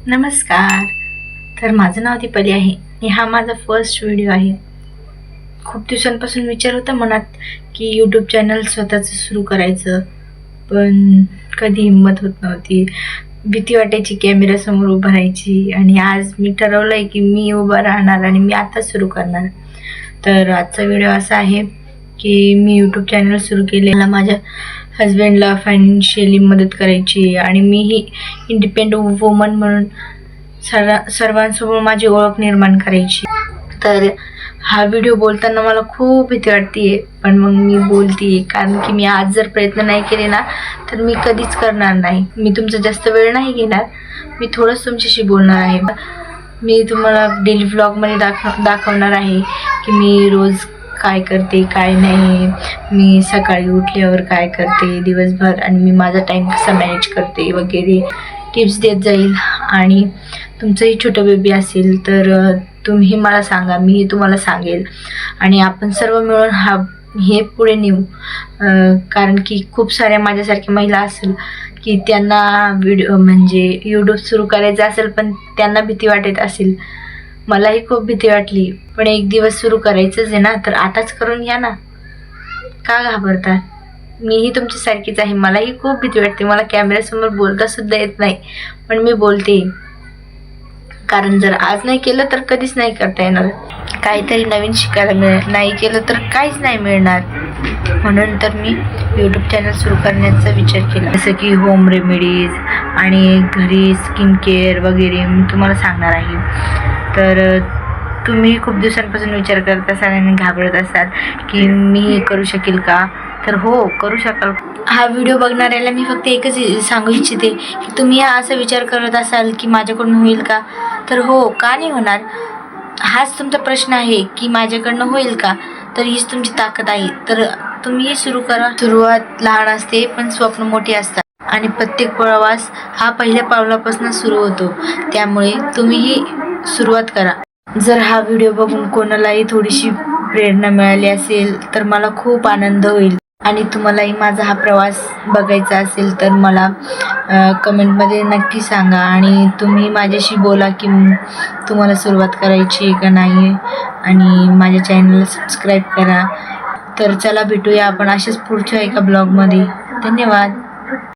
नमस्कार. तर माझं नाव दीपाली आहे आणि हा माझा फर्स्ट व्हिडिओ आहे. खूप दिवसांपासून विचार होता मनात की यूट्यूब चॅनल स्वतःचं सुरू करायचं, पण कधी हिंमत होत नव्हती. भीती वाटायची कॅमेऱ्यासमोर उभं राहायची. आणि आज मी ठरवलं आहे की मी उभं राहणार आणि मी आता सुरू करणार. तर आजचा व्हिडिओ असा आहे की मी यूट्यूब चॅनल सुरू केले. मला माझ्या हजबंडला फायनान्शियली मदत करायची आणि मीही इंडिपेंडंट वुमन म्हणून सर्वांसमोर माझी ओळख निर्माण करायची. तर हा व्हिडिओ बोलताना मला खूप भीती वाटते, पण मग मी बोलते कारण की मी आज जर प्रयत्न नाही केले ना तर मी कधीच करणार नाही. मी तुमचा जास्त वेळ नाही घेणार, मी थोडंच तुमच्याशी बोलणार आहे. मी तुम्हाला डेली व्लॉगमध्ये दाखवणार आहे की मी रोज काय करते काय नाही, मी सकाळी उठल्यावर काय करते दिवसभर आणि मी माझा टाईम कसा मॅनेज करते वगैरे टिप्स देत जाईल. आणि तुमचंही छोटं बेबी असेल तर तुम्ही मला सांगा, मीही तुम्हाला सांगेल आणि आपण सर्व मिळून हे पुढे नेऊ. कारण की खूप साऱ्या माझ्यासारख्या महिला असेल की त्यांना व्हिडिओ म्हणजे यूट्यूब सुरू करायचं असेल पण त्यांना भीती वाटत असेल. मलाही खूप भीती वाटली, पण एक दिवस सुरू करायचंच आहे ना, तर आताच करून घ्या ना, का घाबरता? मीही तुमच्यासारखीच आहे, मलाही खूप भीती वाटते. मला कॅमेऱ्यासमोर बोलता सुद्धा येत नाही, पण मी बोलते. कारण जर आज नाही केलं तर कधीच नाही करता येणार. काहीतरी नवीन शिकायला मिळेल, नाही केलं तर काहीच नाही मिळणार. म्हणून तर मी यूट्यूब चॅनल सुरू करण्याचा विचार केला. जसं की होम रेमेडीज आणि घरी स्किन केअर वगैरे मी तुम्हाला सांगणार आहे. तर तुम्ही खूप दिवसांपासून विचार करत असाल आणि घाबरत असाल की मी हे करू शकेल का, तर हो, करू शकाल. हा व्हिडिओ बघणाऱ्याला मी फक्त एकच सांगू इच्छिते की तुम्ही असा विचार करत असाल की माझ्याकडून होईल का, तर हो, का नाही होणार. हाच तुमचा प्रश्न आहे की माझ्याकडनं होईल का, तर हीच तुमची ताकद आहे. तर तुम्ही सुरू करा. सुरुवात लहान असते पण स्वप्न मोठे असतात आणि प्रत्येक प्रवास हा पहिल्या पावलापासून सुरू होतो. त्यामुळे तुम्हीही सुरुवात करा. जर हा व्हिडिओ बघून कोणालाही थोडीशी प्रेरणा मिळाली असेल तर मला खूप आनंद होईल. आणि तुम्हालाही माझा हा प्रवास बघायचा असेल तर मला कमेंटमध्ये नक्की सांगा आणि तुम्ही माझ्याशी बोला की तुम्हाला सुरुवात करायची का नाही. आणि माझ्या चॅनलला सबस्क्राईब करा. तर चला भेटूया आपण अशाच पुढच्या एका ब्लॉगमध्ये. धन्यवाद.